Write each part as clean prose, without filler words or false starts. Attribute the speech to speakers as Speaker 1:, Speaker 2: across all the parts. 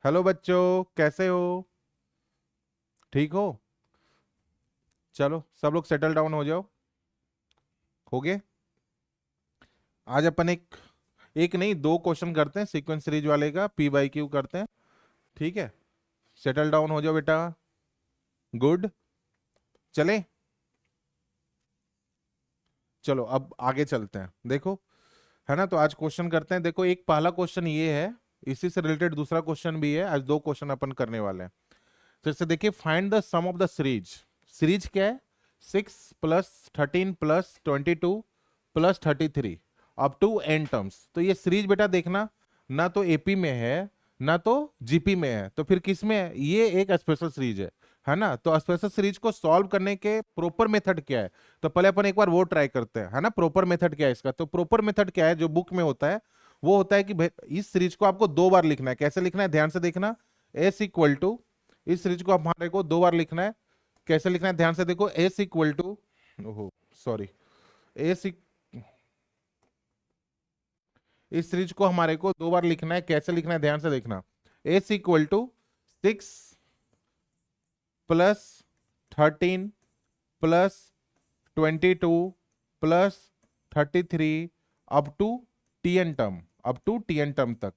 Speaker 1: Hello बच्चों, कैसे हो? ठीक हो? चलो सब लोग सेटल डाउन हो जाओ। हो गए? आज अपन एक एक नहीं, दो क्वेश्चन करते हैं सीक्वेंस सीरीज वाले का, पी बाई क्यू करते हैं। ठीक है, सेटल डाउन हो जाओ बेटा। गुड। चले, चलो अब आगे चलते हैं। देखो, है ना, तो आज क्वेश्चन करते हैं। देखो, एक पहला क्वेश्चन ये है, इसी से रिलेटेड दूसरा क्वेश्चन भी है। आज दो क्वेश्चन अपन करने वाले हैं। फिर से देखिए, find the sum of the series. Series क्या है? 6 + 13 + 22 + 33 अप टू एन टर्म्स। तो ये सीरीज बेटा देखना, ना तो एपी में है ना तो जीपी में है, तो फिर किस में है? ये एक स्पेशल सीरीज है ना। तो स्पेशल सीरीज को सॉल्व करने के प्रॉपर मेथड क्या है? तो पहले अपन एक बार वो ट्राई करते हैं, है ना। प्रॉपर मेथड क्या है इसका? तो प्रॉपर मेथड क्या है जो बुक में होता है, वो होता है कि भाई इस सीरीज को आपको दो बार लिखना है। कैसे लिखना है? ध्यान से देखना। एस इक्वल टू, इस सीरीज को हमारे को दो बार लिखना है। कैसे लिखना है? ध्यान से देखो। एस इक्वल टू, ओहो सॉरी, एस, इस सीरीज को हमारे को दो बार लिखना है। कैसे लिखना है? ध्यान से देखना। S equal to 6 + 13 + 22 + 33 up to T N term, up to T N term तक,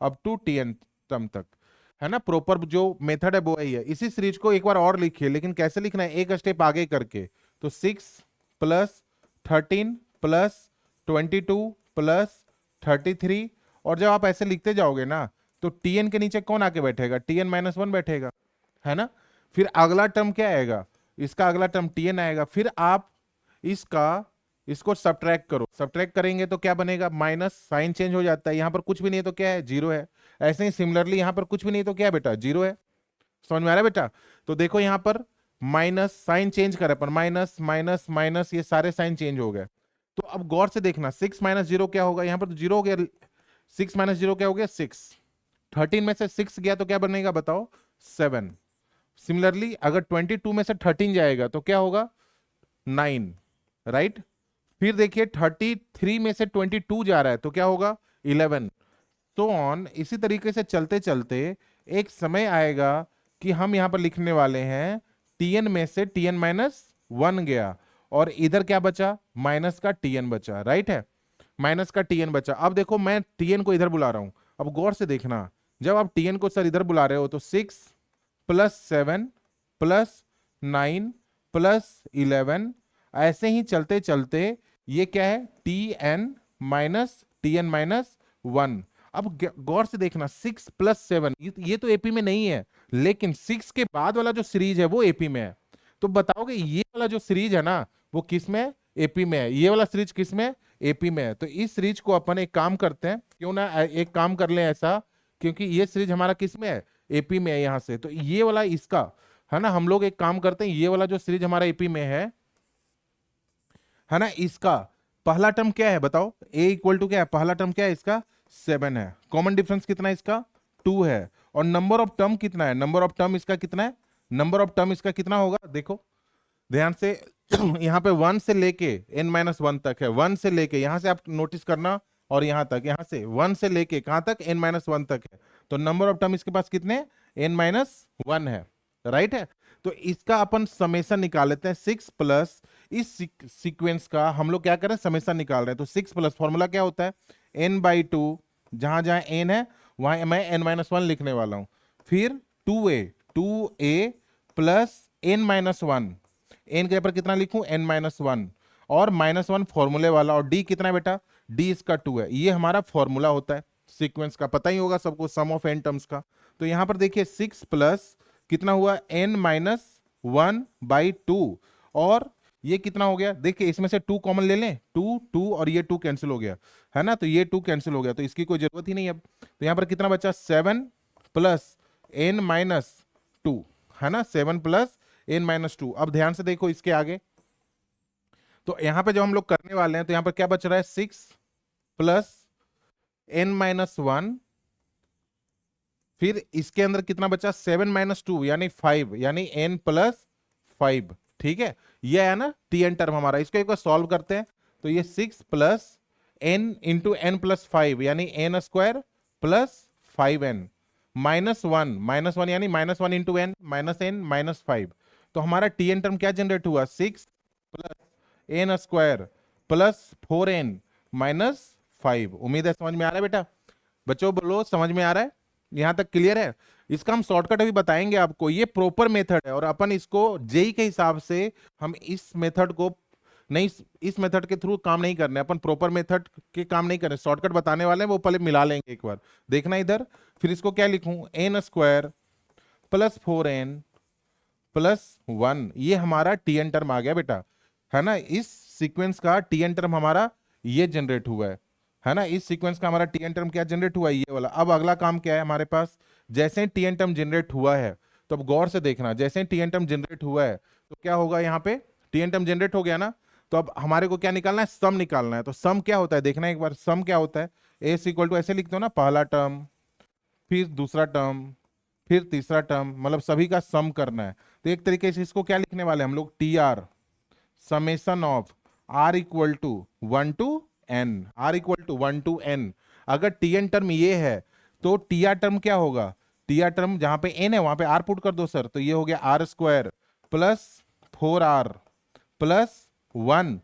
Speaker 1: अप टू टीएन टर्म तक, है ना। प्रॉपर जो मेथड है वो यही है। इसी सीरीज को एक बार और लिखिए, लेकिन कैसे लिखना है? एक स्टेप आगे करके। तो 6 + 13 + 22 + 33, और जब आप ऐसे लिखते जाओगे ना, तो टीएन के नीचे कौन आके बैठेगा? Tn-1 बैठेगा, है ना। फिर अगला टर्म क्या आएगा? इसका अगला टर्म टीएन आएगा। फिर आप इसका, इसको सब्ट्रैक्ट करो। सब्ट्रैक्ट करेंगे तो क्या बनेगा? माइनस, साइन चेंज हो जाता है। यहां पर कुछ भी नहीं है तो क्या है? जीरो है। ऐसे ही सिमिलरली यहां पर कुछ भी नहीं है तो क्या है बेटा? जीरो है। समझ में आ रहा है बेटा? तो देखो यहां पर माइनस, साइन चेंज करे पर माइनस माइनस माइनस, ये सारे साइन चेंज हो गए। तो अब गौर से देखना, 6 - 0 क्या होगा? यहां पर तो जीरो हो गया। 6 - 0 क्या हो गया? 6। 13 में से 6 गया तो क्या बनेगा बताओ? 7। सिमिलरली अगर 22 में से 13 जाएगा तो क्या होगा? 9, राइट। फिर देखिए 33 में से 22 जा रहा है तो क्या होगा? 11। तो ऑन इसी तरीके से चलते चलते एक समय आएगा कि हम यहां पर लिखने वाले हैं टीएन में से Tn-1 गया, और इधर क्या बचा? माइनस का टीएन बचा, राइट है। माइनस का टीएन बचा। अब देखो मैं टीएन को इधर बुला रहा हूं। अब गौर से देखना, जब आप टीएन को सर इधर बुला रहे हो तो 6 + 7 + 9 + 11, ऐसे ही चलते चलते ये क्या है? Tn-1। अब गौर से देखना, 6 + 7, ये तो एपी में नहीं है, लेकिन 6 के बाद वाला जो सीरीज है वो एपी में है। तो बताओगे ये वाला जो सीरीज है ना, वो किस में? एपी में है। ये वाला सीरीज किस में? एपी में है। तो इस सीरीज को अपन एक काम करते हैं, क्यों ना एक काम कर लें ऐसा, क्योंकि ये सीरीज हमारा किस में है? एपी में है। यहां से तो ये वाला इसका, है ना, हम लोग एक काम करते हैं, ये वाला जो सीरीज हमारा एपी में है ना, इसका पहला टर्म क्या है बताओ? ए इक्वल टू क्या है? पहला टर्म क्या है इसका? 7 है। कॉमन डिफरेंस कितना है इसका? 2 है। और नंबर ऑफ टर्म कितना है? नंबर ऑफ टर्म इसका कितना है? नंबर ऑफ टर्म इसका कितना होगा? देखो ध्यान से। यहाँ पे 1 से लेके n-1 तक है। 1 से लेके, यहां से आप नोटिस करना, और यहां तक, यहां से 1 से लेके कहां तक? n-1 तक है। तो नंबर ऑफ टर्म इसके पास कितने? n-1 है, राइट है। तो इसका अपन समेशन निकाल लेते हैं। 6 इस सीक्वेंस का हम लोग क्या कर रहे हैं? समेशन निकाल रहे हैं। तो 6 फॉर्मूला क्या होता है? n/2, जहां जहां n है वहां मैं n-1 लिखने वाला हूं। फिर 2a + n-1, एन के पर कितना लिखूं? n-1, और -1 फॉर्मूले वाला, और डी कितना है बेटा? डी इसका 2 है। ये हमारा फॉर्मूला होता है सीक्वेंस का, पता ही होगा सबको, सम ऑफ एन टर्म्स का। तो यहां पर देखिए 6 प्लस कितना हुआ? n-1/2, और ये कितना हो गया? देखिए इसमें से 2 कॉमन ले लें, 2 2, और ये 2 कैंसिल हो गया, है ना। तो ये 2 कैंसिल हो गया, तो इसकी कोई जरूरत ही नहीं अब। तो यहां पर कितना बचा? 7 + n-2, है ना। 7 + n-2। अब ध्यान से देखो इसके आगे, तो यहां पे जब हम लोग करने वाले हैं तो यहां पर क्या बच रहा है? 6 + n-1, फिर इसके अंदर कितना बचा? 7 - 2 यानी 5, यानी n+5। ठीक है, ये है ना टीएन टर्म हमारा। इसको एक बार सॉल्व करते हैं। तो ये 6 + n × n+5 यानी n² + 5n -1 यानी -1 इंटू एन माइनस एन -5। तो हमारा टी एन टर्म क्या जनरेट हुआ, 6 plus N square plus 4n -5। उम्मीद है समझ में आ रहा है बेटा? बच्चों बोलो समझ में आ रहा है? यहां तक क्लियर है? इसका हम शॉर्टकट अभी बताएंगे आपको, ये प्रॉपर मेथड है और अपन इसको जेई के हिसाब से हम इस मेथड को नहीं, इस मेथड के थ्रू काम नहीं करने, अपन प्रॉपर मेथड के काम नहीं करने, शॉर्टकट बताने वाले हैं, वो पहले मिला लेंगे एक बार, देखना इधर। फिर इसको क्या लिखूं, एन स्क्वायर प्लस 4n +1, ये हमारा टीएन टर्म आ गया बेटा, है ना? इस सीक्वेंस का टीएन टर्म हमारा ये जनरेट हुआ है ना? इस सीक्वेंस का हमारा टीएन टर्म क्या जनरेट हुआ है, ये वाला। अब अगला काम क्या है हमारे पास, जैसे टीएन टर्म जनरेट हुआ है तो अब गौर से देखना, जैसे टीएन टर्म जनरेट हुआ है तो क्या होगा, यहाँ पे टीएन टर्म जनरेट हो गया ना, तो अब हमारे को क्या निकालना है, सम निकालना है। तो सम क्या होता है देखना एक बार, सम क्या होता है, एस इक्वल टू ऐसे लिखते हो ना, पहला टर्म फिर दूसरा टर्म फिर तीसरा टर्म, मतलब सभी का सम करना है। तो एक तरीके से इसको क्या लिखने वाले हम लोग, T R summation of R equal to 1 to N, R equal to 1 to N. अगर टी एन टर्म ये है तो टी आर टर्म क्या होगा, टी आर टर्म जहां पे एन है वहां पे आर पुट कर दो सर, तो ये हो गया are square plus 4r plus 1,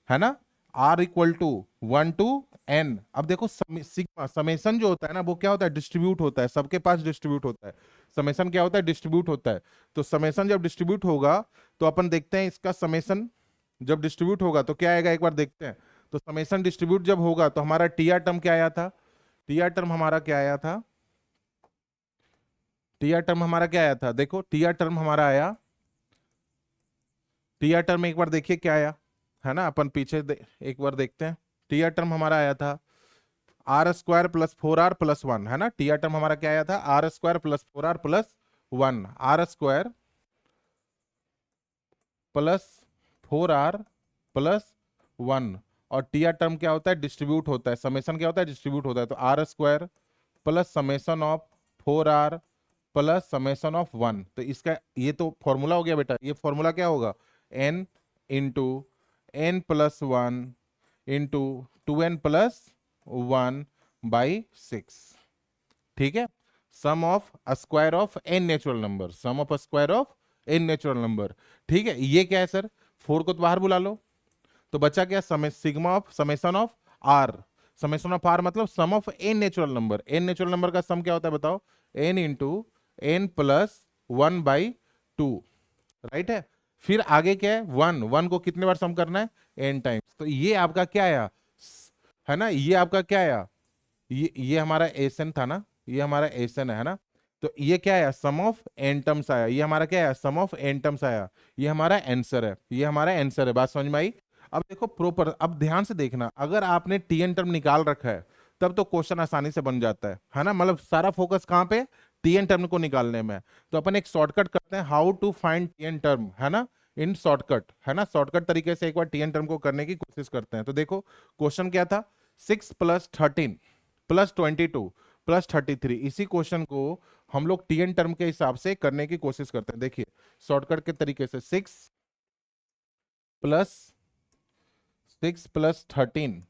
Speaker 1: है ना? R equal to 1 to N. अब देखो सिग्मा समेसन जो होता है ना, वो क्या होता है, डिस्ट्रीब्यूट होता है, सबके पास डिस्ट्रीब्यूट होता है। समेसन क्या होता है, डिस्ट्रीब्यूट होता है। तो समेसन जब डिस्ट्रीब्यूट होगा तो अपन देखते हैं इसका समेसन जब डिस्ट्रीब्यूट होगा तो क्या आएगा, एक बार देखते हैं। तो समेसन डिस्ट्रीब्यूट जब होगा तो हमारा टी आर टर्म क्या आया था, टी आर टर्म हमारा क्या आया था, टी आर टर्म हमारा क्या आया था, देखो टी आर टर्म हमारा आया, टी आर टर्म एक बार देखिए क्या आया, है ना? अपन पीछे एक बार देखते हैं। टी आर टर्म हमारा आया था R square plus 4r plus 1, है ना? टी आर टर्म हमारा क्या आया था, R square plus 4r plus 1, R square plus 4r plus 1। और टी आर टर्म क्या होता है, डिस्ट्रीब्यूट होता है, समेसन क्या होता है, डिस्ट्रीब्यूट होता है। तो R square plus summation of 4r plus summation of 1। तो इसका ये तो फॉर्मूला हो गया बेटा, ये फॉर्मूला क्या होगा, n into n plus 1 into 2n plus 1/6, ठीक है? Sum of square of n natural number, sum of square of n natural number, ठीक है? ये क्या है सर, 4 को तो बाहर बुला लो, तो बचा क्या, sigma of summation of r, summation of r मतलब sum of n natural number. n natural number का सम क्या होता है बताओ, n into n plus 1/2, right है? फिर आगे क्या है, 1 को कितने बार सम करना है, n टाइम्स। तो ये आपका क्या आया, है ना? ये आपका क्या आया, ये हमारा एसन था ना, ये हमारा एसन है ना? तो ये क्या आया, सम ऑफ एन टर्म्स आया, ये हमारा क्या आया, सम ऑफ एन टर्म्स आया, ये हमारा आंसर है, ये हमारा आंसर है। बात समझ में आई? अब देखो प्रॉपर, अब ध्यान से देखना, अगर आपने टीएन टर्म निकाल रखा है तब तो क्वेश्चन आसानी से बन जाता है ना? मतलब सारा फोकस कहाँ पे, टीएन टर्म को निकालने में। तो अपन एक शॉर्टकट करते हैं, how to find T N term, है ना? इन शॉर्टकट, है ना? शॉर्टकट तरीके से एक बार टीएन टर्म को करने की कोशिश करते हैं। तो देखो क्वेश्चन क्या था, 6 + 13 + 22 + 33, इसी क्वेश्चन को हम लोग टीएन टर्म के हिसाब से करने की कोशिश करते हैं। देखिए शॉर्टकट के तरीके से 6 + 13,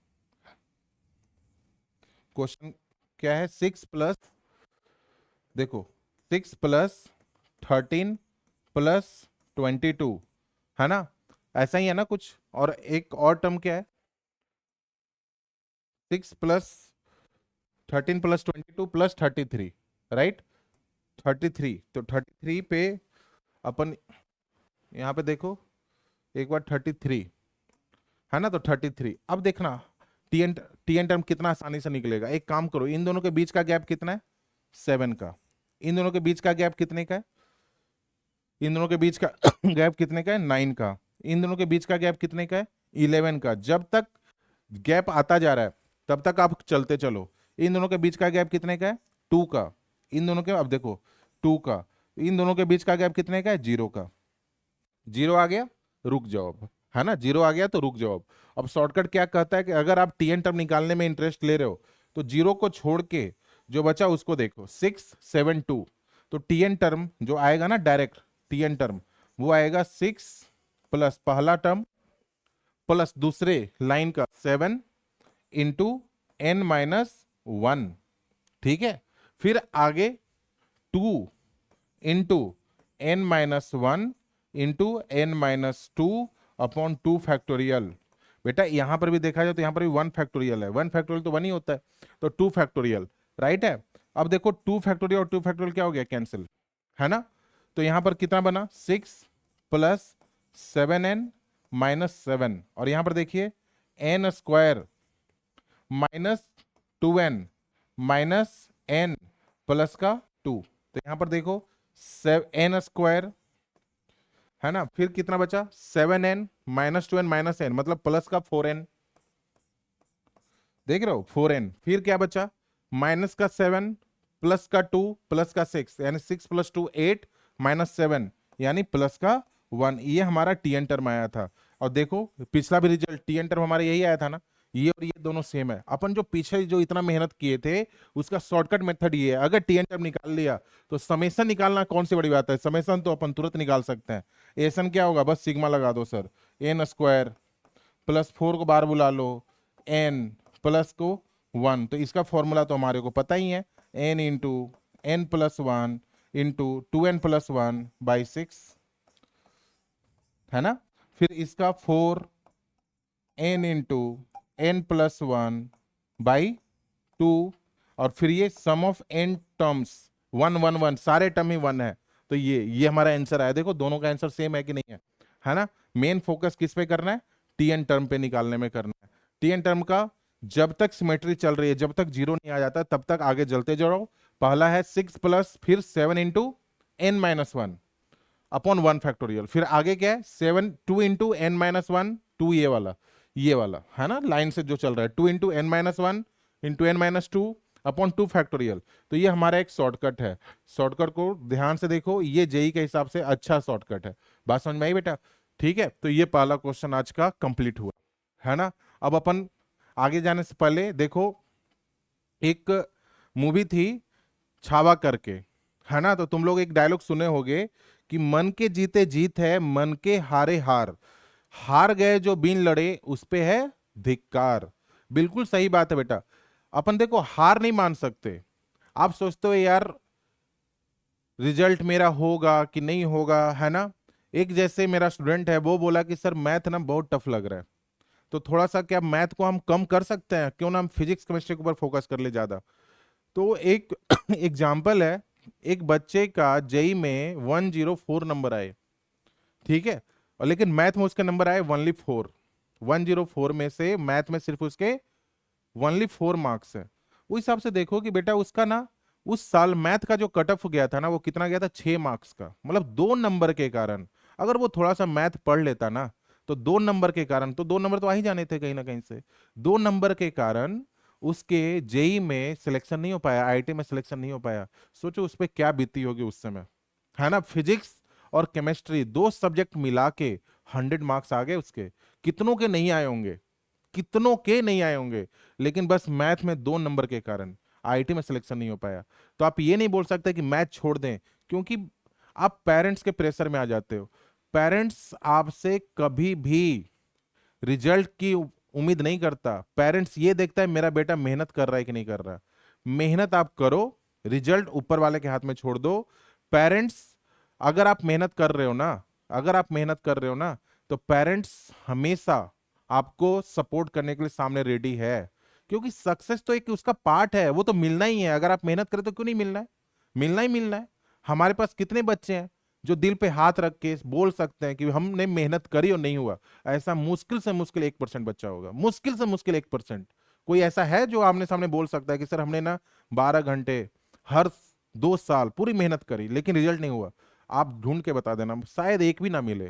Speaker 1: क्वेश्चन क्या है, 6 प्लस, देखो 6 + 13 + 22, है ना? ऐसा ही है ना कुछ। और एक और टर्म क्या है, 6 + 13 + 22 + 33, राइट? 33, तो 33 पे अपन यहाँ पे देखो एक बार 33, है ना? तो 33, अब देखना टीएन टीएन टर्म कितना आसानी से निकलेगा। एक काम करो, इन दोनों के बीच का गैप कितना है, 7 का। इन दोनों के बीच का गैप कितने का है, इन दोनों के बीच का गैप कितने का है, 9 का। इन दोनों के बीच का गैप कितने का है, 11 का। जब तक गैप आता जा रहा है तब तक आप चलते चलो। इन दोनों के बीच का गैप कितने का है, 2 का। इन दोनों के, अब देखो 2 का। इन दोनों के बीच का गैप कितने का है, 0 का। 0 आ गया, रुक जाओ अब, है ना? 0 आ गया तो रुक जाओ अब। अब शॉर्टकट क्या कहता है कि अगर आप टीएन टर्म निकालने में इंटरेस्ट ले रहे हो तो 0 को छोड़ के जो बचा उसको देखो, 6 7 2। तो टीएन टर्म जो आएगा ना, डायरेक्ट टीएन टर्म वो आएगा 6 प्लस पहला टर्म प्लस दूसरे लाइन का 7 इंटू n - 1, ठीक है? फिर आगे 2 into n-1 into n-2 upon 2 factorial. बेटा यहां पर भी देखा जाए तो यहां पर भी 1 फैक्टोरियल है, 1 फैक्टोरियल तो 1 ही होता है, तो 2 फैक्टोरियल, राइट है। अब देखो 2 फैक्टोरियल और 2 फैक्टोरियल क्या हो गया, कैंसिल, है ना। तो यहां पर कितना बना, 6 प्लस 7n माइनस 7, और यहां पर देखिए n square minus 2n minus n plus का 2, तो यहां पर देखो n स्क्वायर, है ना, फिर कितना बचा 7n minus 2n minus n, मतलब प्लस का 4n, देख रहे हो 4n, फिर क्या बचा माइनस का 7 प्लस का 2 प्लस का 6, यानी 6 प्लस 2 8 माइनस 7 यानी प्लस का 1, ये हमारा टीएन टर्म आया था। और देखो पिछला भी रिजल्ट टीएन टर्म हमारा यही आया था ना, ये और ये दोनों सेम है। अपन जो पीछे जो इतना मेहनत किए थे उसका शॉर्टकट मेथड ये है, अगर टीएन टर्म निकाल लिया तो समेशन निकालना कौन सी बड़ी बात है, समेशन तो अपन तुरंत निकाल सकते हैं। एसन क्या होगा, बस सिग्मा लगा दो सर, एन स्क्वायर प्लस 4 को बाहर बुला लो, एन प्लस को 1, तो इसका फॉर्मूला तो हमारे को पता ही है, N into N plus 1 into 2n plus 1 by 6, है ना। फिर इसका 4n into N plus 1 by 2, और फिर ये सम ऑफ n टर्म्स 1 1 1, सारे टर्म ही 1 है, तो ये हमारा आंसर आया। देखो दोनों का आंसर सेम है कि नहीं है ना। मेन फोकस किस पे करना है, टीएन टर्म पे निकालने में करना है। टीएन टर्म का जब तक सिमेट्री चल रही है, जब तक जीरो नहीं आ जाता तब तक आगे जलते जाओ। पहला है 6 प्लस फिर 7 इंटू n-1 अपॉन 1 फैक्टोरियल, फिर आगे क्या है 7 2 इंटू n-1 2, ये वाला है ना, लाइन से जो चल रहा है 2 into n-1 into n-2 upon 2 factorial. तो ये हमारा एक शॉर्टकट है, शॉर्टकट को ध्यान से देखो, ये जेई के हिसाब से अच्छा शॉर्टकट है। बात समझ में आई बेटा, ठीक है। तो ये पहला क्वेश्चन आज का कंप्लीट हुआ, है ना। अब अपन आगे जाने से पहले देखो, एक मूवी थी छावा करके, है ना, तो तुम लोग एक डायलॉग सुने होंगे कि मन के जीते जीत है, मन के हारे हार, हार गए जो बिन लड़े उस पे है धिक्कार। बिल्कुल सही बात है बेटा, अपन देखो हार नहीं मान सकते। आप सोचते हो यार रिजल्ट मेरा होगा कि नहीं होगा, है ना। एक जैसे मेरा स्टूडेंट है, वो बोला कि सर मैथ ना बहुत टफ लग रहा है, तो थोड़ा सा क्या मैथ को हम कम कर सकते हैं, क्यों ना हम फिजिक्स केमिस्ट्री के ऊपर फोकस कर ले ज्यादा। तो एक एग्जाम्पल है, एक बच्चे का जेई में 104 नंबर आए, ठीक है, और लेकिन मैथ में उसके नंबर आए ओनली 4, 104 में से मैथ में सिर्फ उसके ओनली 4 मार्क्स है। उस हिसाब से देखो कि बेटा उसका ना उस साल मैथ का जो कट ऑफ गया था ना, वो कितना गया था 6 मार्क्स का, मतलब 2 नंबर के कारण। अगर वो थोड़ा सा मैथ पढ़ लेता ना, तो 2 नंबर के कारण, तो 2 नंबर तो आ ही जाने थे कहीं ना कहीं से, 2 नंबर के कारण उसके जेई में सिलेक्शन नहीं हो पाया, आईआईटी में सिलेक्शन नहीं हो पाया। सोचो उस पर क्या बीती होगी उस समय, है ना। फिजिक्स और केमिस्ट्री 2 सब्जेक्ट मिला के 100 मार्क्स आ गए उसके, कितनों के नहीं आए होंगे, कितनों के नहीं आए होंगे, लेकिन बस मैथ में 2 नंबर के कारण आईआईटी में सिलेक्शन नहीं हो पाया। तो आप ये नहीं बोल सकते कि मैथ छोड़ दें, क्योंकि आप पेरेंट्स के प्रेशर में आ जाते हो। पेरेंट्स आपसे कभी भी रिजल्ट की उम्मीद नहीं करता, पेरेंट्स ये देखता है मेरा बेटा मेहनत कर रहा है कि नहीं कर रहा। मेहनत आप करो, रिजल्ट ऊपर वाले के हाथ में छोड़ दो। पेरेंट्स अगर आप मेहनत कर रहे हो ना, अगर आप मेहनत कर रहे हो ना, तो पेरेंट्स हमेशा आपको सपोर्ट करने के लिए सामने रेडी है, क्योंकि सक्सेस तो एक उसका पार्ट है, वो तो मिलना ही है। अगर आप मेहनत करें तो क्यों नहीं मिलना है, मिलना ही मिलना है। हमारे पास कितने बच्चे हैं जो दिल पे हाथ रख के बोल सकते हैं कि हमने मेहनत करी और नहीं हुआ, ऐसा मुश्किल से मुश्किल 1% बच्चा होगा, मुश्किल से मुश्किल 1%। कोई ऐसा है जो आमने सामने बोल सकता है कि सर हमने ना 12 घंटे हर 2 साल पूरी मेहनत करी लेकिन रिजल्ट नहीं हुआ? आप ढूंढ के बता देना, शायद एक भी ना मिले,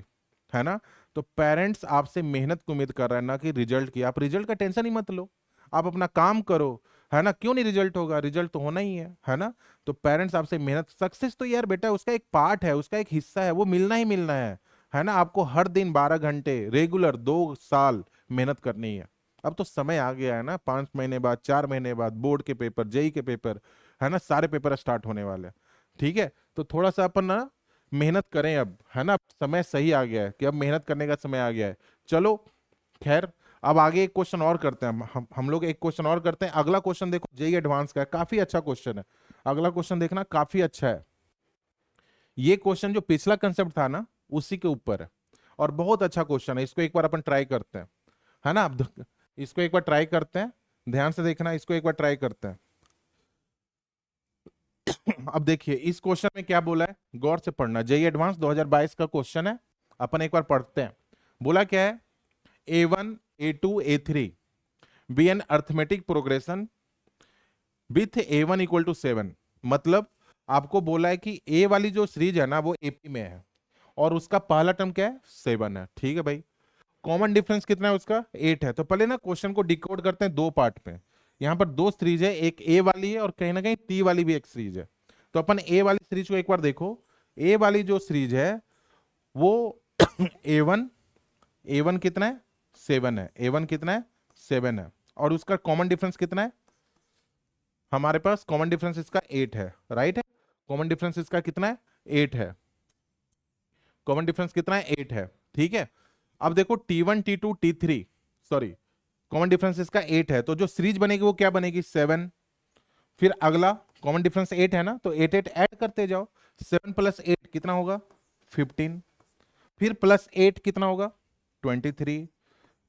Speaker 1: है ना। तो पेरेंट्स आपसे मेहनत की उम्मीद कर रहा है ना कि रिजल्ट की। आप रिजल्ट का टेंशन ही मत लो, आप अपना काम करो, है ना। क्यों नहीं रिजल्ट होगा, रिजल्ट तो होना ही है ना। तो पेरेंट्स आपसे मेहनत, सक्सेस तो यार बेटा उसका एक पार्ट है, उसका एक हिस्सा है, वो मिलना ही मिलना है ना। आपको हर दिन 12 घंटे रेगुलर 2 साल मेहनत करनी है। अब तो समय आ गया है ना, 5 महीने बाद 4 महीने बाद बोर्ड के पेपर, जेई के पेपर, है ना, सारे पेपर स्टार्ट होने वाले हैं, ठीक है। तो थोड़ा सा अपन ना मेहनत करें अब, है ना। समय सही आ गया है कि अब मेहनत करने का समय आ गया है। चलो खैर, अब आगे एक क्वेश्चन और करते हैं हम लोग एक क्वेश्चन और करते हैं। अगला क्वेश्चन देखो जेई एडवांस का है, काफी अच्छा क्वेश्चन है। अगला क्वेश्चन देखना काफी अच्छा है। ये क्वेश्चन जो पिछला कंसेप्ट था ना उसी के ऊपर है, और बहुत अच्छा क्वेश्चन है। इसको एक बार अपन ट्राई करते हैं, है ना। अब इसको एक बार ट्राई करते हैं, ध्यान से देखना, इसको एक बार ट्राई करते हैं। अब देखिए इस क्वेश्चन में क्या बोला है, गौर से पढ़ना, जेई एडवांस 2022 का क्वेश्चन है, अपन एक बार पढ़ते हैं। बोला क्या है, A1 A2 A3 be N arithmetic progression with A1 equal to 7। मतलब आपको बोला है कि ए वाली जो सीरीज है ना वो एपी में है, और उसका पहला टर्म क्या है, 7 है। ठीक है भाई, कॉमन डिफरेंस कितना है उसका, 8 है। तो पहले ना क्वेश्चन को डिकोड करते हैं दो पार्ट में। यहाँ पर दो सीरीज है, एक ए वाली है और कहीं ना कहीं टी वाली भी एक सीरीज है। तो अपन ए वाली सीरीज को एक बार देखो। ए वाली जो सीरीज है वो A1, A1 कितना है, 7 है। A1 कितना है, 7 है। और उसका कॉमन डिफरेंस कितना है, हमारे पास कॉमन डिफरेंस इसका 8 है, राइट है। कॉमन डिफरेंस इसका कितना है, 8 है। कॉमन डिफरेंस कितना है, 8 है। ठीक है, अब देखो T1 T2 T3, sorry, common difference इसका 8 है, तो जो सीरीज बनेगी वो क्या बनेगी, 7। फिर अगला कॉमन डिफरेंस 8 है ना, तो 8 8 ऐड करते जाओ। 7 प्लस 8 कितना होगा, 15। फिर प्लस 8 कितना होगा, 23।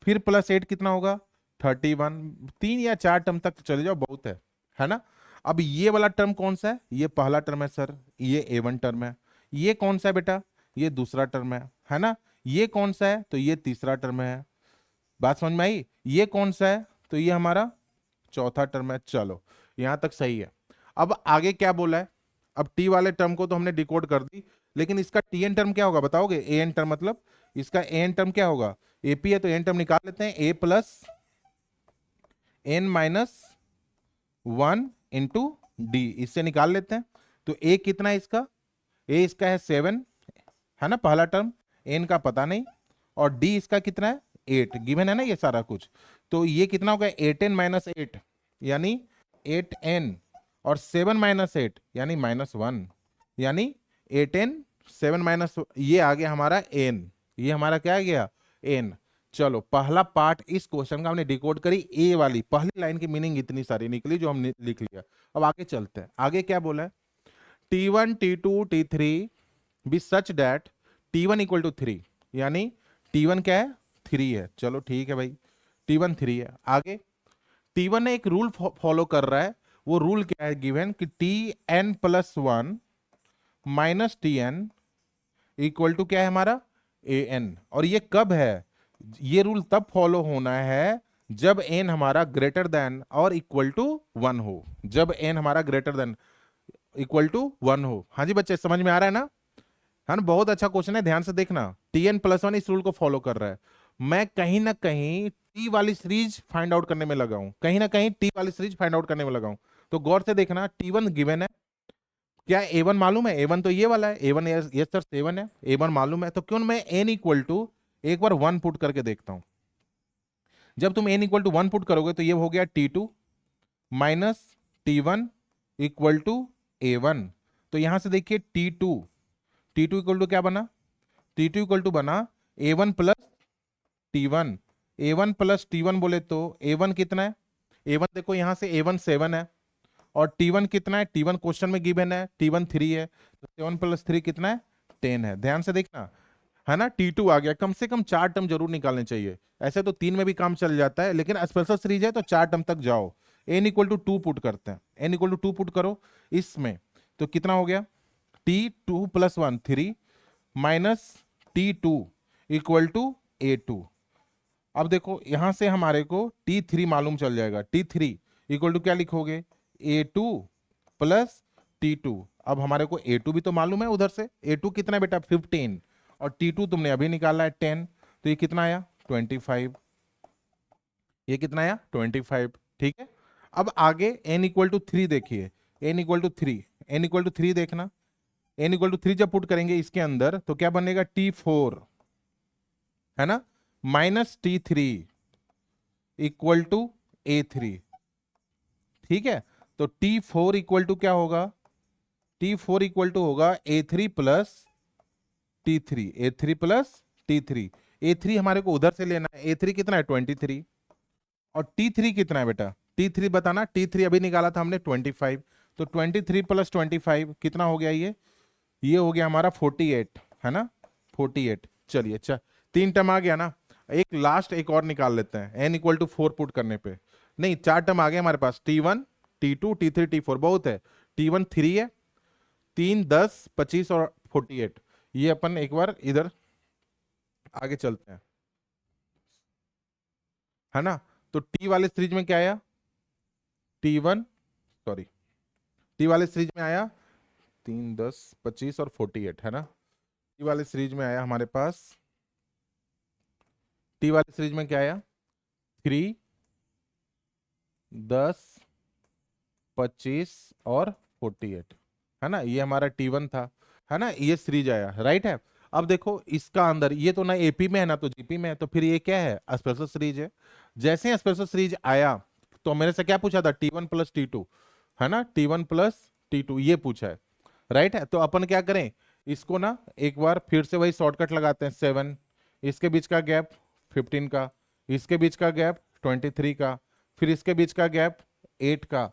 Speaker 1: फिर प्लस 8 कितना होगा, 31। 3 या 4 टर्म तक चले जाओ, बहुत है ना। अब ये वाला टर्म कौन सा है, ये पहला टर्म है सर, ये A1 टर्म है। ये कौन सा है बेटा, ये दूसरा टर्म है ना। ये कौन सा है, तो ये तीसरा टर्म है। बात समझ में आई। ये कौन सा है, तो ये हमारा चौथा टर्म है। चलो यहां तक सही है। अब आगे क्या बोला है, अब टी वाले टर्म को तो हमने डिकोड कर दी, लेकिन इसका टी एन टर्म क्या होगा बताओगे, ए एन टर्म, मतलब इसका ए एन टर्म क्या होगा, एपी है तो एन टर्म निकाल लेते हैं, A plus N minus 1 into D, इससे निकाल लेते हैं। तो ए कितना है इसका, ए इसका है 7, है ना पहला टर्म, एन का पता नहीं, और डी इसका कितना है, 8 गिवन है ना ये सारा कुछ। तो ये कितना होगा, 8n माइनस 8 यानी 8n, और 7 माइनस 8 यानी -1, यानी 8n 7 माइनस, ये आ गया हमारा n, ये हमारा क्या आ गया, n। चलो पहला पार्ट इस क्वेश्चन का हमने डिकोड करी, ए वाली पहली लाइन की मीनिंग इतनी सारी निकली जो हमने लिख लिया। अब आगे चलते हैं, आगे क्या बोला है, T1 T2 T3 be such that T1 equal to 3, यानी T1 क्या है, 3 है। चलो ठीक है भाई, T1 3 है। आगे T1 ने एक रूल फॉलो कर रहा है, वो रूल क्या है गिवन, कि Tn plus 1 minus Tn equal to क्या है हमारा, An। और ये कब है, ये रूल तब फॉलो होना है जब n हमारा ग्रेटर देन और इक्वल टू 1 हो, जब n हमारा ग्रेटर देन इक्वल टू 1 हो। हाँ जी बच्चे, समझ में आ रहा है ना, है ना। बहुत अच्छा क्वेश्चन है, ध्यान से देखना। Tn प्लस 1 इस रूल को फॉलो कर रहा है। मैं कहीं ना कहीं टी वाली सीरीज फाइंड आउट करने में लगा हूं, कहीं ना कहीं टी वाली सीरीज फाइंड आउट करने में लगा हूं। तो गौर से देखना, T1 गिवन है, क्या A1 मालूम है, A1 तो ये वाला है, A1 यस सर 7 है, A1 मालूम है, तो क्यों मैं n इक्वल टू एक बार 1 पुट करके देखता हूं। जब तुम n इक्वल टू 1 पुट करोगे तो ये हो गया T2 minus T1 equal to A1। तो यहां से देखिए T2 इक्वल टू क्या बना, T2 इक्वल टू बना A1 plus T1। A1 plus T1 बोले तो A1 कितना है, A1 देखो यहां से A1 7 है, और T1 कितना है, T1 क्वेश्चन में गिवन है, T1 3 है, तो 7 प्लस 3 कितना है, 10 है। ध्यान से देखना, है ना। T2 आ गया, कम से कम 4 टर्म जरूर निकालने चाहिए, ऐसे तो 3 में भी काम चल जाता है, लेकिन स्पेशल सीरीज है तो 4 टर्म तक जाओ। n इक्वल टू 2 पुट करते हैं, n इक्वल टू 2 पुट करो इसमें, तो कितना हो गया, T2 plus 1 3 minus T2 equal to A2। अब देखो यहां से हमारे को T3 मालूम चल जाएगा, T3 इक्वल टू क्या लिखोगे, A2 प्लस T2। अब हमारे को A2 भी तो मालूम है उधर से, A2 कितना है बेटा, 15, और T2 तुमने अभी निकाला है 10, तो ये कितना आया, 25। ये कितना आया, 25। ठीक है, अब आगे n इक्वल टू 3 देखिए, n equal to 3, n equal to 3 देखना, n इक्वल टू 3 जब पुट करेंगे इसके अंदर तो क्या बनेगा, T4, है ना, minus T3 equal to A3। ठीक है, तो T4 इक्वल टू क्या होगा, T4 इक्वल टू होगा A3 plus T3, A3 plus T3। A3 हमारे को उधर से लेना है, A3 कितना है, 23, और T3 कितना है बेटा, T3 बताना, T3 अभी निकाला था हमने 25, तो 23 प्लस 25 कितना हो गया, ये हो गया हमारा 48, है ना 48। चलिए अच्छा 3 टर्म आ गया ना। एक लास्ट एक और निकाल लेते हैं, n इक्वल टू 4 पुट करने पे। नहीं 4 टर्म आ गए हमारे पास, T1 T2 T3 T4 बहुत है। T1 3 है, 3 10 25 और 48। ये अपन एक बार इधर आगे चलते हैं, है ना। तो T वाले सीरीज में क्या आया, T1 सॉरी T वाले सीरीज में आया 3 10 25 और 48, है ना। T वाले सीरीज में आया हमारे पास, T वाले सीरीज में क्या आया 3 10 25 और 48, है ना। ये हमारा T1 था, है ना, ये सीरीज आया, राइट है। अब देखो इसका अंदर ये तो ना एपी में है ना तो जीपी में है, तो फिर ये क्या है स्पेशल सीरीज है। जैसे ही स्पेशल सीरीज आया तो मेरे से क्या पूछा था T1 प्लस T2, है ना, T1 प्लस T2 ये पूछा है, राइट है। तो अपन क्या करें, इसको ना एक बार फिर से वही शॉर्टकट लगाते हैं, 7, इसके बीच का गैप 15 का, इसके बीच का गैप 23 का, फिर इसके बीच का गैप 8 का,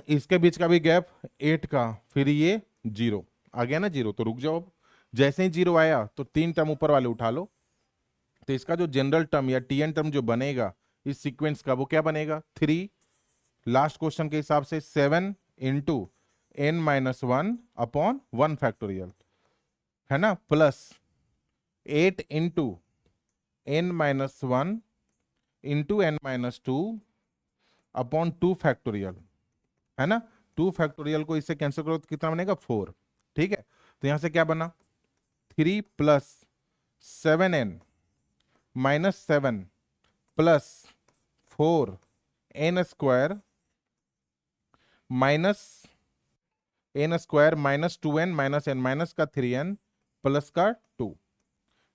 Speaker 1: इसके बीच का भी गैप 8 का, फिर ये 0 आ गया ना 0। तो रुक जाओ, अब जैसे ही 0 आया तो 3 टर्म ऊपर वाले उठा लो। तो इसका जो जनरल टर्म या टीएन टर्म जो बनेगा इस सीक्वेंस का वो क्या बनेगा, 3 लास्ट क्वेश्चन के हिसाब से 7 इंटू n-1 अपॉन 1 फैक्टोरियल, है ना, plus 8 into n-1 into n-2 upon 2 factorial, है ना। 2 फैक्टोरियल को इससे कैंसिल करो तो कितना बनेगा 4, ठीक है। तो यहां से क्या बना 3 plus 7n-7 plus 4n² minus n² minus 2n minus n minus का 3n प्लस का 2,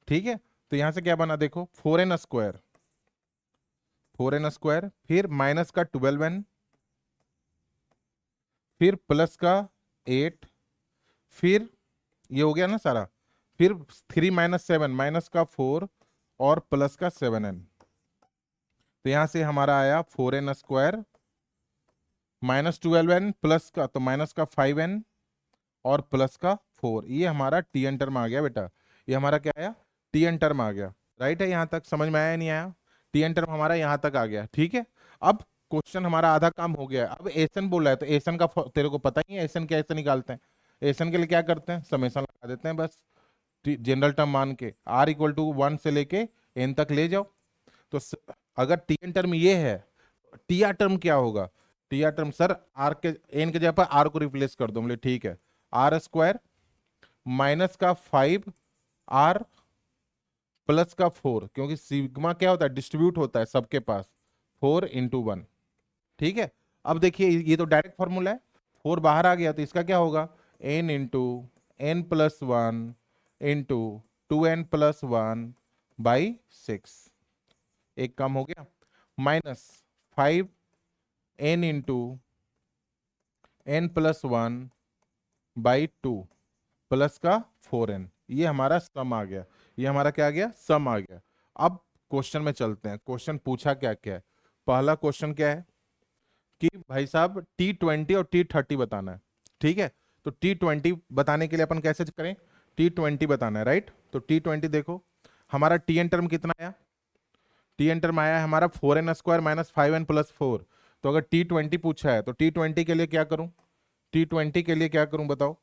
Speaker 1: ठीक है। तो यहां से क्या बना देखो 4n², फिर माइनस का 12n, फिर प्लस का 8, फिर ये हो गया ना सारा, फिर 3 माइनस 7 माइनस का 4 और प्लस का 7n। तो यहां से हमारा आया 4n² माइनस 12n प्लस का तो माइनस का 5n और प्लस का 4। ये हमारा टीएन टर्म आ गया बेटा, ये हमारा क्या आया टीएन टर्म आ गया, राइट है। यहां तक समझ में आया नहीं आया, टीएन टर्म हमारा यहां तक आ गया, ठीक है। अब क्वेश्चन हमारा आधा काम हो गया है। अब एसन बोला है तो एसन का तेरे को पता ही है एसन कैसे निकालते हैं। एसन के लिए क्या करते हैं, समेशन लगा देते हैं बस, जनरल टर्म मान के r इक्वल टू 1 से लेके n तक ले जाओ। तो अगर टीएन टर्म ये है, टीआर टर्म क्या होगा, टीआर टर्म सर आर के एन के जगह पर आर को रिप्लेस कर दो, बोले ठीक है, r² माइनस का 5r प्लस का 4, क्योंकि सिग्मा क्या होता है डिस्ट्रीब्यूट होता है सबके पास, 4 इंटू 1, ठीक है। अब देखिए ये तो डायरेक्ट फॉर्मूला है, 4 बाहर आ गया तो इसका क्या होगा n into n plus 1 into 2n plus 1 by 6, एक कम हो गया, minus 5n into n plus 1 by 2 plus का 4n। ये हमारा सम आ गया, ये हमारा क्या आ गया सम आ गया। अब क्वेश्चन में चलते हैं, क्वेश्चन पूछा क्या क्या है। पहला क्वेश्चन क्या है कि भाई साहब T20 और T30 बताना है, ठीक है। तो T20 बताने के लिए अपन कैसे करें, T20 बताना है, राइट। तो T20 देखो हमारा टीएन टर्म कितना आया, टीएन टर्म आया है हमारा 4n² माइनस 5n प्लस 4। तो अगर T20 पूछा है तो T20 के लिए क्या करूं, T20 के लिए क्या करूं बताओ,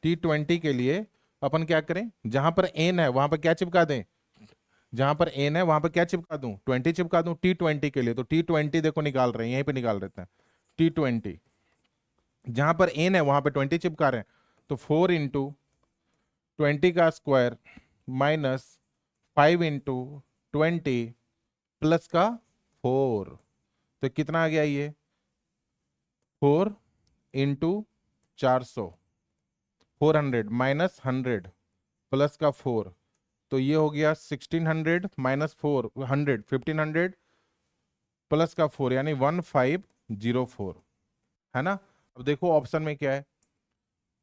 Speaker 1: T20 के लिए अपन क्या करें, जहां पर n है वहां पर क्या चिपका दें, जहां पर n है वहां पर क्या चिपका दूं 20 चिपका दूं T20 के लिए। तो T20 देखो निकाल रहे हैं, यहीं पे निकाल देते हैं T20, जहां पर n है वहां पर 20 चिपका रहे हैं। तो 4 इंटू 20 का स्क्वायर माइनस 5 इंटू 20 प्लस का 4, तो कितना आ गया ये 4 इंटू 400, 400 माइनस 100 प्लस का 4, तो ये हो गया 1600 माइनस 400 1500 प्लस का 4 यानी 1504, है ना। अब देखो ऑप्शन में क्या है,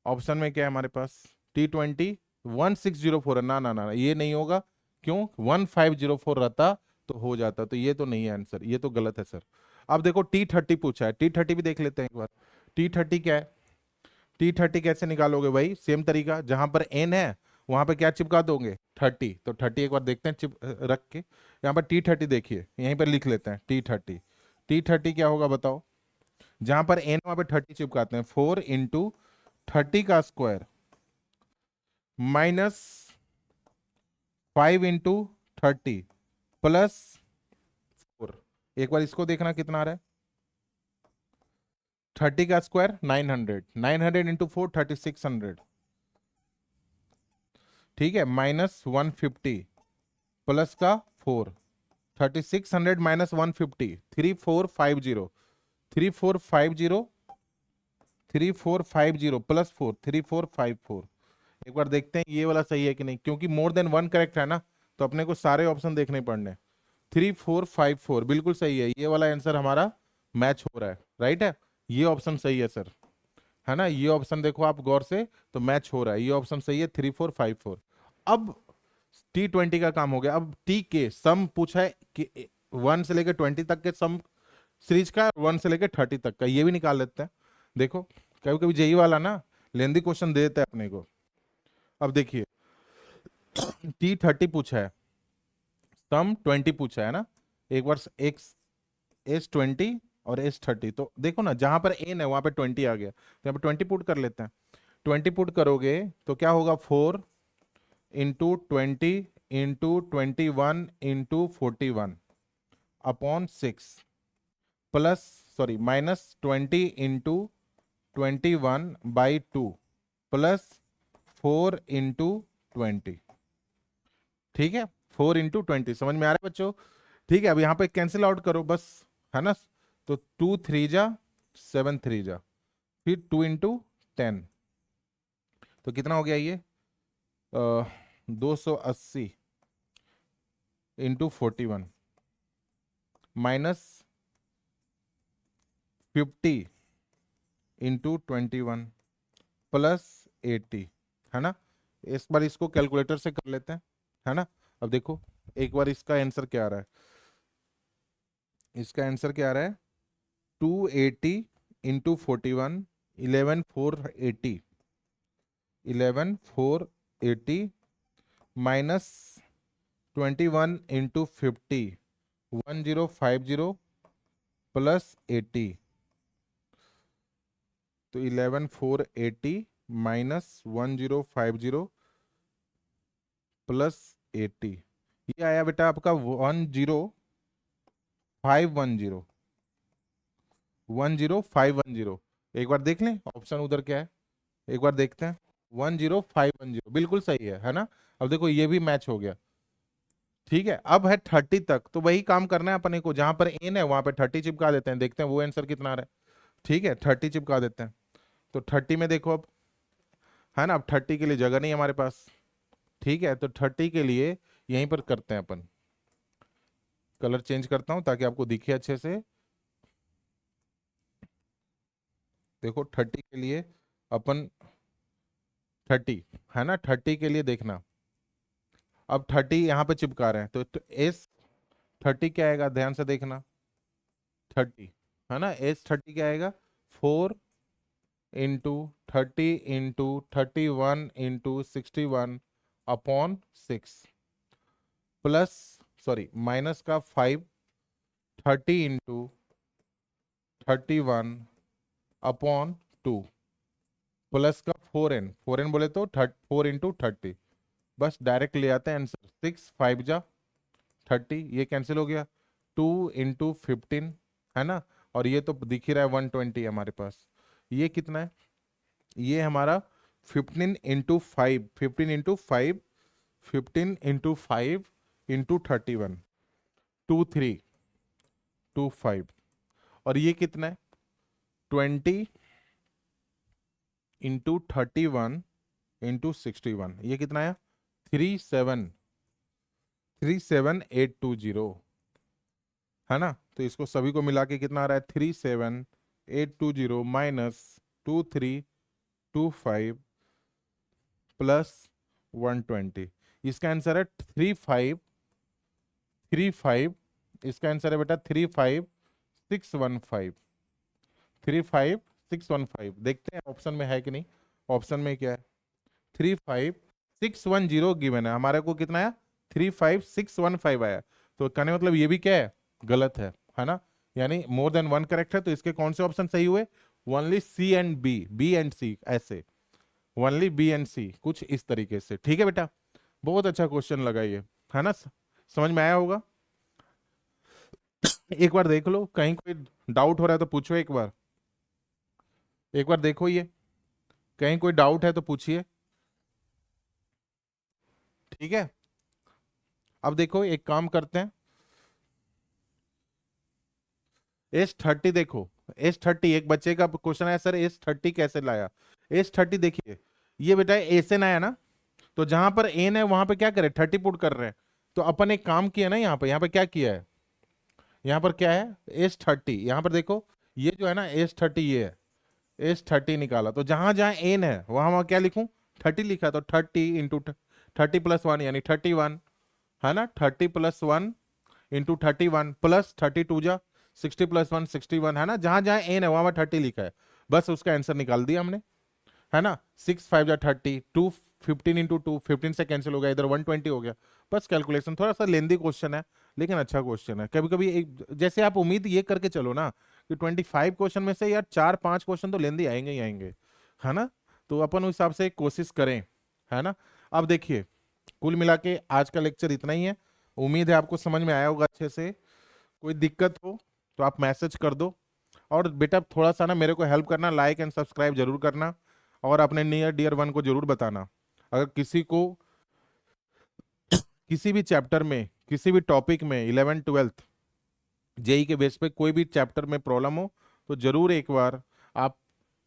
Speaker 1: ऑप्शन में क्या है हमारे पास T20 1604 है, ना ना ना ये नहीं होगा, क्यों 1504 रहता तो हो जाता, तो ये तो नहीं है आंसर, ये तो गलत है सर। अब देखो T30 पूछा है, T30 भी देख लेते हैं एक बार। T30 क्या है, T30 कैसे निकालोगे भाई? सेम तरीका, जहां पर n है वहां पे क्या चिपका दोगे? 30। तो 30 एक बार देखते हैं चिप रख के। यहाँ पर T30 देखिए, यहीं पर लिख लेते हैं T30। T30 क्या होगा बताओ? जहां पर n वहां पे 30 चिपकाते हैं। 4 इंटू 30 का स्क्वायर माइनस 5 इंटू 30 प्लस 4। एक बार इसको देखना कितना आ रहा है। 30 का स्क्वायर 900, 900 इंटू 4 3600, ठीक है, माइनस 150 प्लस का 4, 3600 माइनस 150, 3450, 3450, 3450 प्लस 4 3454। एक बार देखते हैं ये वाला सही है कि नहीं, क्योंकि मोर देन वन करेक्ट है ना, तो अपने को सारे ऑप्शन देखने पड़ने। 3454 बिल्कुल सही है, ये वाला आंसर हमारा मैच हो रहा है, राइट है, ये ऑप्शन सही है सर, है ना, ये ऑप्शन देखो आप गौर से, तो मैच हो रहा है, ये ऑप्शन सही है 3454। अब T20 का काम हो गया। अब टी के सम पूछा है कि 1 से लेकर 20 तक के सम सीरीज का, 1 से लेकर 30 तक का, ये भी निकाल लेते हैं। देखो कभी कभी जेई वाला ना लेंदी क्वेश्चन दे देता है अपने को। अब देखिए T30 पूछा है, सम 20 पूछा है ना, एक बार एक S20 और S30, तो देखो ना जहां पर n है वहां पे 20 आ गया, तो यहाँ पे 20 पुट कर लेते हैं। 20 पुट करोगे तो क्या होगा? 4 into 20 into 21 into 41 upon 6 plus, sorry, minus 20 into 21/2 plus 4 into 20, ठीक है, 4 इंटू 20। समझ में आ रहा है बच्चों? ठीक है, अब यहाँ पे कैंसिल आउट करो बस, है ना, तो 2 3 जा 7 3 जा, फिर 2 इंटू 10, तो कितना हो गया ये? 280 इंटू 41 माइनस 50 इंटू 21 प्लस 80, है ना। इस बार इसको कैलकुलेटर से कर लेते हैं, है ना। अब देखो एक बार इसका आंसर क्या आ रहा है, इसका आंसर क्या आ रहा है? 280 इंटू 41, 11480, 11480 माइनस 21 इंटू 50, 1050 प्लस 80, तो 11480 माइनस 1050 प्लस 80, ये आया बेटा आपका 10510, 10510। एक बार देख लें ऑप्शन उधर क्या है, एक बार देखते हैं। 10510 बिल्कुल सही है ना। अब देखो ये भी मैच हो गया, ठीक है। अब है 30 तक, तो वही काम करना है अपने को, जहां पर n है वहां पे 30 चिपका देते हैं, देखते हैं वो आंसर कितना आ रहा है। ठीक है, 30 चिपका देते हैं, तो 30 में देखो अब, है ना, अब 30 के लिए जगह नहीं है हमारे पास, ठीक है, तो 30 के लिए यहीं पर करते हैं अपन। कलर चेंज करता हूं ताकि आपको दिखे अच्छे से। देखो 30 के लिए अपन 30, है ना, 30 के लिए देखना, अब 30 यहाँ पे चिपका रहे हैं, तो S30 क्या आएगा, ध्यान से देखना। 30, है ना, S30 क्या आएगा? 4 into 30 into 31 into 61 upon 6 plus, sorry, minus का 5, 30 इंटू 31 अपॉन 2 प्लस का 4n, 4n बोले तो 4 इंटू 30, बस डायरेक्ट ले आते हैं आंसर। 6 5 जा 30, ये कैंसिल हो गया। 2 इंटू 15, है ना, और ये तो दिख ही रहा है 120 है हमारे पास। ये कितना है? ये हमारा 15 इंटू 5, 15 इंटू 5, 15 इंटू 5 इंटू 31, 2325। और ये कितना है? 20 इंटू 31 इंटू 61, ये कितना आया? 37820, है ना। तो इसको सभी को मिला के कितना आ रहा है? 37820 माइनस 2325 प्लस 120, इसका आंसर है 3535। इसका आंसर है बेटा 35615, 35615। 615, देखते हैं ऑप्शन में है कि नहीं। ऑप्शन में क्या है, 35610 गिवन है, हमारे को कितना आया, 35615 आया। तो कहने मतलब ये भी क्या है, गलत है ना। यानी मोर देन वन करेक्ट है, तो इसके कौन से ऑप्शन सही हुए, only C and B, B and C, ऐसे ओनली बी एंड सी, कुछ इस तरीके से। ठीक है बेटा, बहुत अच्छा क्वेश्चन लगा ये, है ना, समझ में आया होगा। एक बार देख लो, कहीं कोई डाउट हो रहा है तो पूछो एक बार देखो ये, कहीं कोई डाउट है तो पूछिए। ठीक है, अब देखो एक काम करते हैं, S30 देखो, S30 एक बच्चे का क्वेश्चन है, सर S30 कैसे लाया। S30 देखिए, ये बेटा एसएन आया ना, तो जहां पर एन है वहां पे क्या करे, 30 पुट कर रहे हैं। तो अपन एक काम किया ना, यहाँ पे क्या किया है, यहाँ पर क्या है, S30, यहाँ पर देखो, ये जो है ना S30, ये है S30 निकाला, तो जहां जहां एन है वहां वहां क्या लिखूं, 30 लिखा, तो 30 × 30 + 1 यानी 31, है ना, 30 + 1 × 31 प्लस 32 जा 60 + 1 61, है ना, जहां जहां एन है वहां वहां 30 लिखा है, बस उसका आंसर निकाल दिया हमने, है ना। 6 5 जा 30, 2 15 × 2 15 से कैंसिल हो गया, इधर 120 हो गया, बस कैलकुलेशन। थोड़ा सा लेंदी क्वेश्चन है लेकिन अच्छा क्वेश्चन है। कभी कभी एक जैसे आप उम्मीद ये करके चलो ना कि 25 क्वेश्चन में से यार 4 5 क्वेश्चन तो लेंदी आएंगे ही आएंगे, है ना। तो अपन उस हिसाब से कोशिश करें, है ना। अब देखिए, कुल मिला के आज का लेक्चर इतना ही है, उम्मीद है आपको समझ में आया होगा अच्छे से। कोई दिक्कत हो तो आप मैसेज कर दो, और बेटा थोड़ा सा ना मेरे को हेल्प करना, लाइक एंड सब्सक्राइब जरूर करना, और अपने नियर डियर वन को जरूर बताना। अगर किसी को किसी भी चैप्टर में, किसी भी टॉपिक में 11 12 जेई के बेस पे कोई भी चैप्टर में प्रॉब्लम हो, तो जरूर एक बार आप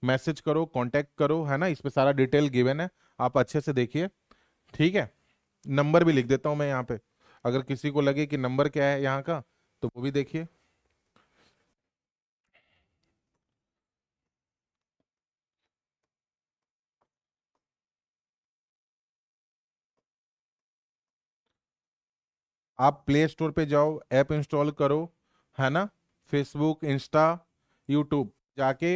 Speaker 1: मैसेज करो, कांटेक्ट करो, है ना, इस पे सारा डिटेल गिवन है, आप अच्छे से देखिए। ठीक है, नंबर भी लिख देता हूं मैं यहाँ पे, अगर किसी को लगे कि नंबर क्या है यहाँ का, तो वो भी देखिए। आप प्ले स्टोर पे जाओ, ऐप इंस्टॉल करो, है ना, फेसबुक, इंस्टा, यूट्यूब जाके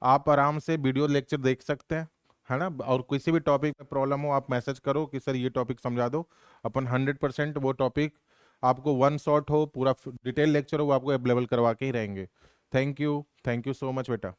Speaker 1: आप आराम से वीडियो लेक्चर देख सकते हैं, है ना। और किसी भी टॉपिक में प्रॉब्लम हो आप मैसेज करो कि सर ये टॉपिक समझा दो, अपन 100% वो टॉपिक आपको वन शॉट हो, पूरा डिटेल लेक्चर हो, वो आपको अवेलेबल करवा के ही रहेंगे। थैंक यू सो मच बेटा।